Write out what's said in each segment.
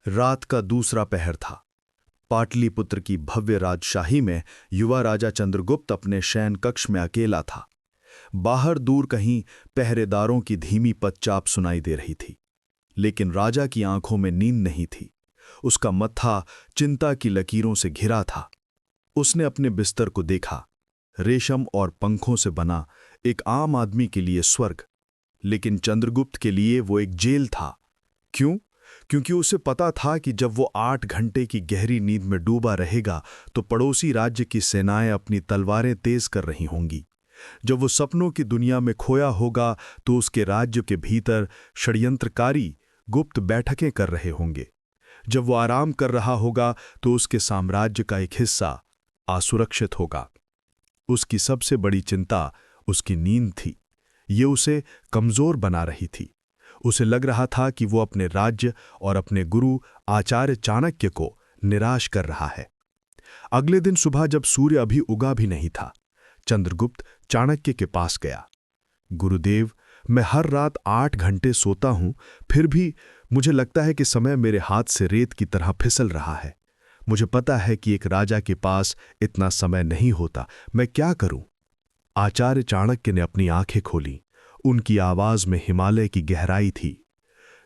रात का दूसरा पहर था। पाटलिपुत्र की भव्य राजशाही में युवा राजा चंद्रगुप्त अपने शयन कक्ष में अकेला था। बाहर दूर कहीं पहरेदारों की धीमी पदचाप सुनाई दे रही थी, लेकिन राजा की आंखों में नींद नहीं थी। उसका मत्था चिंता की लकीरों से घिरा था। उसने अपने बिस्तर को देखा, रेशम और पंखों से बना एक आम आदमी के लिए स्वर्ग, लेकिन चंद्रगुप्त के लिए वो एक जेल था। क्यों? क्योंकि उसे पता था कि जब वो 8 घंटे की गहरी नींद में डूबा रहेगा तो पड़ोसी राज्य की सेनाएं अपनी तलवारें तेज कर रही होंगी। जब वो सपनों की दुनिया में खोया होगा तो उसके राज्य के भीतर षड्यंत्रकारी गुप्त बैठकें कर रहे होंगे। जब वो आराम कर रहा होगा तो उसके साम्राज्य का एक हिस्सा असुरक्षित होगा। उसकी सबसे बड़ी चिंता उसकी नींद थी। ये उसे कमजोर बना रही थी। उसे लग रहा था कि वो अपने राज्य और अपने गुरु आचार्य चाणक्य को निराश कर रहा है। अगले दिन सुबह जब सूर्य अभी उगा भी नहीं था, चंद्रगुप्त चाणक्य के पास गया। गुरुदेव, मैं हर रात 8 घंटे सोता हूं, फिर भी मुझे लगता है कि समय मेरे हाथ से रेत की तरह फिसल रहा है। मुझे पता है कि एक राजा के पास इतना समय नहीं होता। मैं क्या करूं? आचार्य चाणक्य ने अपनी आंखें खोलीं। उनकी आवाज में हिमालय की गहराई थी।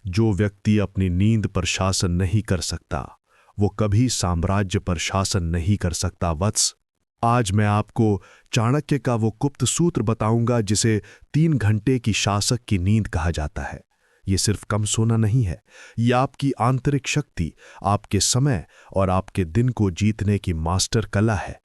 जो व्यक्ति अपनी नींद पर शासन नहीं कर सकता, वो कभी साम्राज्य पर शासन नहीं कर सकता वत्स। आज मैं आपको चाणक्य का वो गुप्त सूत्र बताऊंगा जिसे 3 घंटे की शासक की नींद कहा जाता है। ये सिर्फ कम सोना नहीं है, ये आपकी आंतरिक शक्ति, आपके समय और आपके दिन को जीतने की मास्टर कला है।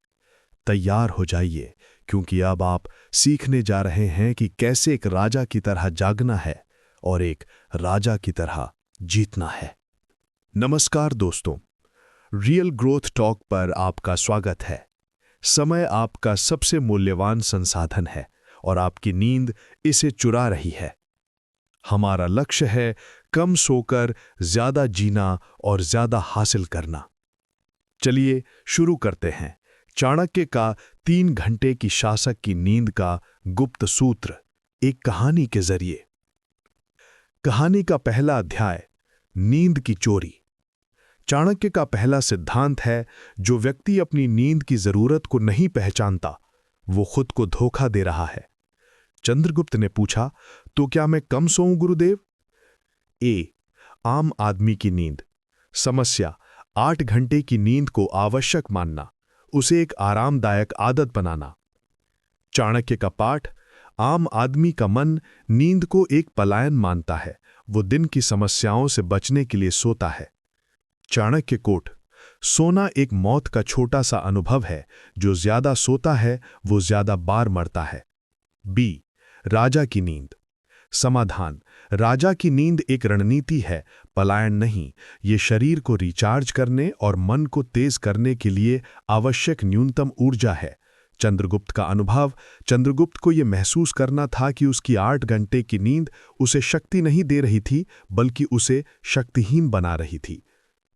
तैयार हो जाइए, क्योंकि अब आप सीखने जा रहे हैं कि कैसे एक राजा की तरह जागना है और एक राजा की तरह जीतना है। नमस्कार दोस्तों, रियल ग्रोथ टॉक पर आपका स्वागत है। समय आपका सबसे मूल्यवान संसाधन है और आपकी नींद इसे चुरा रही है। हमारा लक्ष्य है कम सोकर ज्यादा जीना और ज्यादा हासिल करना। चलिए शुरू करते हैं चाणक्य का 3 घंटे की शासक की नींद का गुप्त सूत्र, एक कहानी के जरिए। कहानी का पहला अध्याय, नींद की चोरी। चाणक्य का पहला सिद्धांत है, जो व्यक्ति अपनी नींद की जरूरत को नहीं पहचानता, वो खुद को धोखा दे रहा है। चंद्रगुप्त ने पूछा, तो क्या मैं कम सोऊं गुरुदेव? आम आदमी की नींद। समस्या, 8 घंटे की नींद को आवश्यक मानना, उसे एक आरामदायक आदत बनाना। चाणक्य का पाठ, आम आदमी का मन नींद को एक पलायन मानता है। वो दिन की समस्याओं से बचने के लिए सोता है। चाणक्य कोट, सोना एक मौत का छोटा सा अनुभव है। जो ज्यादा सोता है वो ज्यादा बार मरता है। राजा की नींद। समाधान, राजा की नींद एक रणनीति है, पलायन नहीं। ये शरीर को रिचार्ज करने और मन को तेज करने के लिए आवश्यक न्यूनतम ऊर्जा है। चंद्रगुप्त का अनुभव, चंद्रगुप्त को यह महसूस करना था कि उसकी 8 घंटे की नींद उसे शक्ति नहीं दे रही थी, बल्कि उसे शक्तिहीन बना रही थी।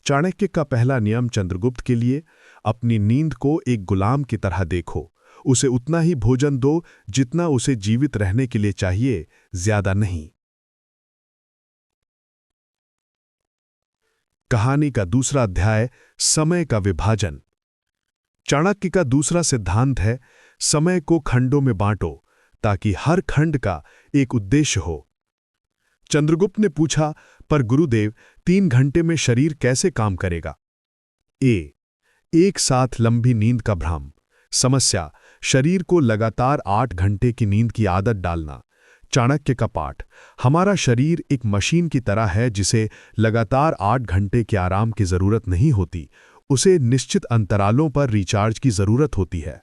चाणक्य का पहला नियम चंद्रगुप्त के लिए, अपनी नींद को एक गुलाम की तरह देखो। उसे उतना ही भोजन दो जितना उसे जीवित रहने के लिए चाहिए, ज्यादा नहीं। कहानी का दूसरा अध्याय, समय का विभाजन। चाणक्य का दूसरा सिद्धांत है, समय को खंडों में बांटो ताकि हर खंड का एक उद्देश्य हो। चंद्रगुप्त ने पूछा, पर गुरुदेव, 3 घंटे में शरीर कैसे काम करेगा? एक साथ लंबी नींद का भ्रम। समस्या, शरीर को लगातार 8 घंटे की नींद की आदत डालना। चाणक्य का पाठ, हमारा शरीर एक मशीन की तरह है जिसे लगातार 8 घंटे के आराम की जरूरत नहीं होती, उसे निश्चित अंतरालों पर रिचार्ज की जरूरत होती है।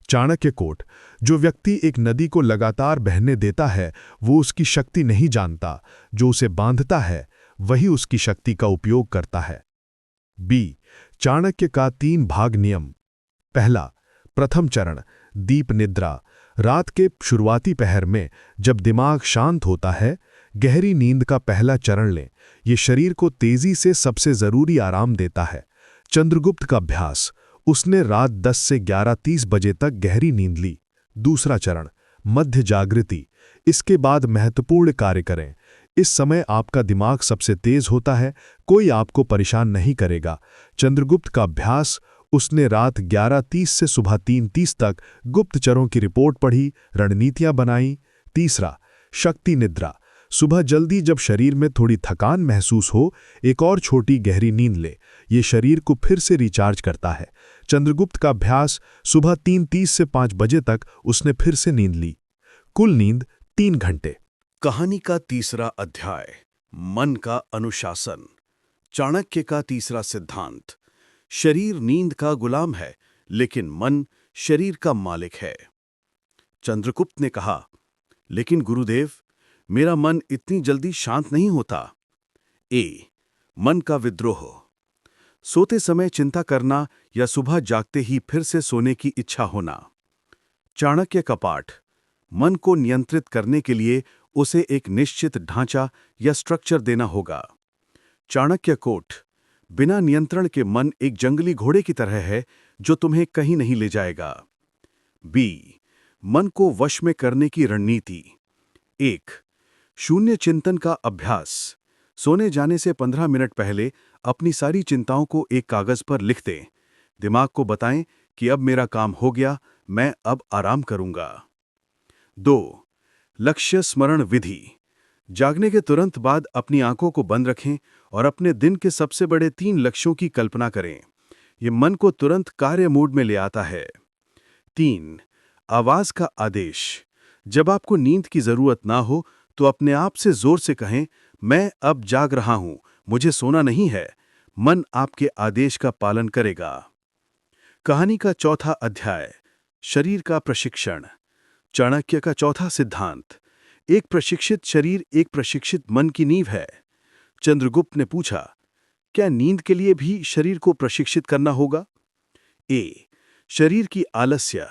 चाणक्य कोट, जो व्यक्ति एक नदी को लगातार बहने देता है वो उसकी शक्ति नहीं जानता, जो उसे बांधता है वही उसकी शक्ति का उपयोग करता है। चाणक्य का 3 भाग नियम। पहला, प्रथम चरण, दीप निद्रा। रात के शुरुआती पहर में जब दिमाग शांत होता है, गहरी नींद का पहला चरण लें। ये शरीर को तेजी से सबसे जरूरी आराम देता है। चंद्रगुप्त का अभ्यास, उसने रात 10 से 11:30 बजे तक गहरी नींद ली। दूसरा चरण, मध्य जागृति। इसके बाद महत्वपूर्ण कार्य करें। इस समय आपका दिमाग सबसे तेज होता है, कोई आपको परेशान नहीं करेगा। चंद्रगुप्त का अभ्यास। उसने रात 11:30 से सुबह 3:30 तक गुप्तचरों की रिपोर्ट पढ़ी, रणनीतियां बनाई। तीसरा, शक्ति निद्रा। सुबह जल्दी जब शरीर में थोड़ी थकान महसूस हो, एक और छोटी गहरी नींद ले। ये शरीर को फिर से रिचार्ज करता है। चंद्रगुप्त का अभ्यास। सुबह 3:30 से 5 बजे तक उसने फिर से नींद ली। कुल नींद 3 घंटे। कहानी का तीसरा अध्याय, मन का अनुशासन। चाणक्य का तीसरा सिद्धांत। शरीर नींद का गुलाम है, लेकिन मन शरीर का मालिक है। चंद्रगुप्त ने कहा, लेकिन गुरुदेव, मेरा मन इतनी जल्दी शांत नहीं होता। मन का विद्रोह। सोते समय चिंता करना या सुबह जागते ही फिर से सोने की इच्छा होना। चाणक्य का पाठ। मन को नियंत्रित करने के लिए उसे एक निश्चित ढांचा या स्ट्रक्चर देना होगा। चाणक्य कोट। बिना नियंत्रण के मन एक जंगली घोड़े की तरह है जो तुम्हें कहीं नहीं ले जाएगा। मन को वश में करने की रणनीति। 1. शून्य चिंतन का अभ्यास। सोने जाने से 15 मिनट पहले अपनी सारी चिंताओं को एक कागज पर लिख दें। दिमाग को बताएं कि अब मेरा काम हो गया, मैं अब आराम करूंगा। 2. लक्ष्य स्मरण विधि। जागने के तुरंत बाद अपनी आंखों को बंद रखें और अपने दिन के सबसे बड़े 3 लक्ष्यों की कल्पना करें। यह मन को तुरंत कार्य मोड में ले आता है। 3. आवाज का आदेश। जब आपको नींद की जरूरत ना हो तो अपने आप से जोर से कहें, मैं अब जाग रहा हूं, मुझे सोना नहीं है। मन आपके आदेश का पालन करेगा। कहानी का चौथा अध्याय, शरीर का प्रशिक्षण। चाणक्य का चौथा सिद्धांत। एक प्रशिक्षित शरीर एक प्रशिक्षित मन की नींव है। चंद्रगुप्त ने पूछा, क्या नींद के लिए भी शरीर को प्रशिक्षित करना होगा? शरीर की आलस्य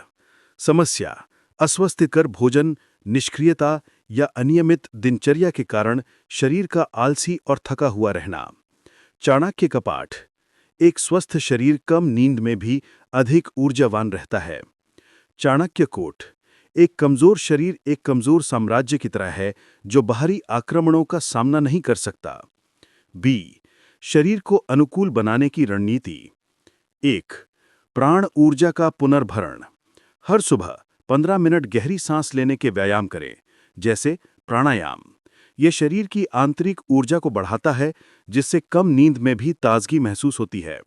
समस्या। अस्वस्थकर भोजन, निष्क्रियता या अनियमित दिनचर्या के कारण शरीर का आलसी और थका हुआ रहना। चाणक्य का पाठ। एक स्वस्थ शरीर कम नींद में भी अधिक ऊर्जावान रहता है। चाणक्य कोट। एक कमजोर शरीर एक कमजोर साम्राज्य की तरह है जो बाहरी आक्रमणों का सामना नहीं कर सकता। शरीर को अनुकूल बनाने की रणनीति। 1. प्राण ऊर्जा का पुनर्भरण। हर सुबह 15 मिनट गहरी सांस लेने के व्यायाम करें, जैसे प्राणायाम। यह शरीर की आंतरिक ऊर्जा को बढ़ाता है, जिससे कम नींद में भी ताजगी महसूस होती है।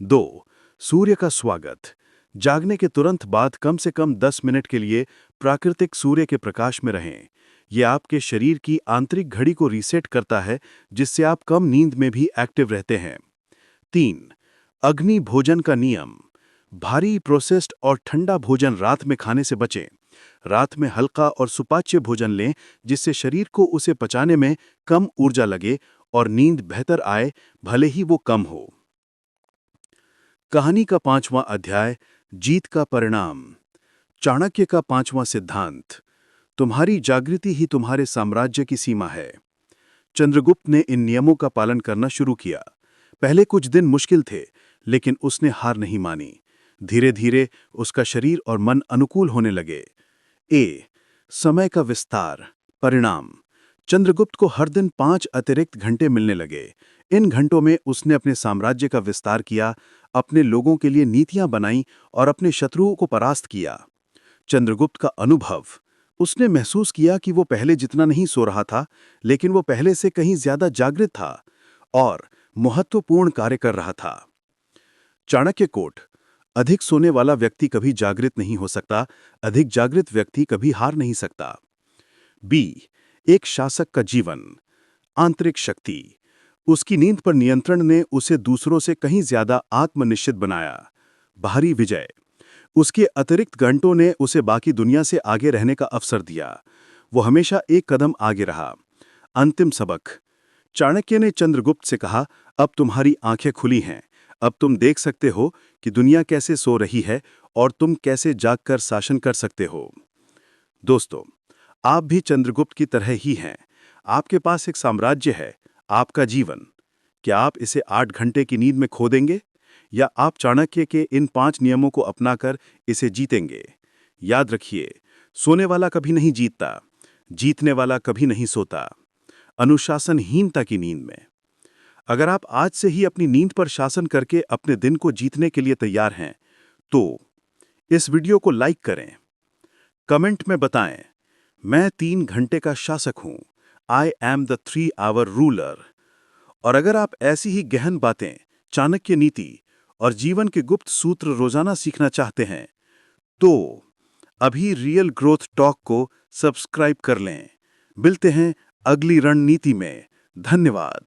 2. सूर्य का स्वागत। जागने के तुरंत बाद कम से कम 10 मिनट के लिए प्राकृतिक सूर्य के प्रकाश में रहें। यह आपके शरीर की आंतरिक घड़ी को रीसेट करता है, जिससे आप कम नींद में भी एक्टिव रहते हैं। 3. अग्नि भोजन का नियम। भारी प्रोसेस्ड और ठंडा भोजन रात में खाने से बचें। रात में हल्का और सुपाच्य भोजन लें, जिससे शरीर को उसे पचाने में कम ऊर्जा लगे और नींद बेहतर आए, भले ही वो कम हो। कहानी का 5वां अध्याय, जीत का परिणाम। चाणक्य का 5वां सिद्धांत। तुम्हारी जागृति ही तुम्हारे साम्राज्य की सीमा है। चंद्रगुप्त ने इन नियमों का पालन करना शुरू किया। पहले कुछ दिन मुश्किल थे, लेकिन उसने हार नहीं मानी। धीरे धीरे उसका शरीर और मन अनुकूल होने लगे। समय का विस्तार। परिणाम। चंद्रगुप्त को हर दिन 5 अतिरिक्त घंटे मिलने लगे। इन घंटों में उसने अपने साम्राज्य का विस्तार किया, अपने लोगों के लिए नीतियां बनाई और अपने शत्रुओं को परास्त किया। चंद्रगुप्त का अनुभव। उसने महसूस किया कि वो पहले जितना नहीं सो रहा था, लेकिन वो पहले से कहीं ज्यादा जागृत था और महत्वपूर्ण कार्य कर रहा था। चाणक्य कोट। अधिक सोने वाला व्यक्ति कभी जागृत नहीं हो सकता, अधिक जागृत व्यक्ति कभी हार नहीं सकता। एक शासक का जीवन। आंतरिक शक्ति। उसकी नींद पर नियंत्रण ने उसे दूसरों से कहीं ज्यादा आत्मनिश्चित बनाया। बाहरी विजय। उसके अतिरिक्त घंटों ने उसे बाकी दुनिया से आगे रहने का अवसर दिया। वो हमेशा एक कदम आगे रहा। अंतिम सबक। चाणक्य ने चंद्रगुप्त से कहा, अब तुम्हारी आंखें खुली हैं। अब तुम देख सकते हो कि दुनिया कैसे सो रही है और तुम कैसे जागकर शासन कर सकते हो। दोस्तों, आप भी चंद्रगुप्त की तरह ही हैं। आपके पास एक साम्राज्य है, आपका जीवन। क्या आप इसे 8 घंटे की नींद में खो देंगे, या आप चाणक्य के इन 5 नियमों को अपनाकर इसे जीतेंगे? याद रखिए, सोने वाला कभी नहीं जीतता, जीतने वाला कभी नहीं सोता। अनुशासनहीनता की नींद में। अगर आप आज से ही अपनी नींद पर शासन करके अपने दिन को जीतने के लिए तैयार हैं, तो इस वीडियो को लाइक करें, कमेंट में बताएं, मैं 3 घंटे का शासक हूं, I am the 3 hour ruler. और अगर आप ऐसी ही गहन बातें, चाणक्य नीति और जीवन के गुप्त सूत्र रोजाना सीखना चाहते हैं, तो अभी रियल ग्रोथ टॉक को सब्सक्राइब कर लें। मिलते हैं अगली रणनीति में। धन्यवाद।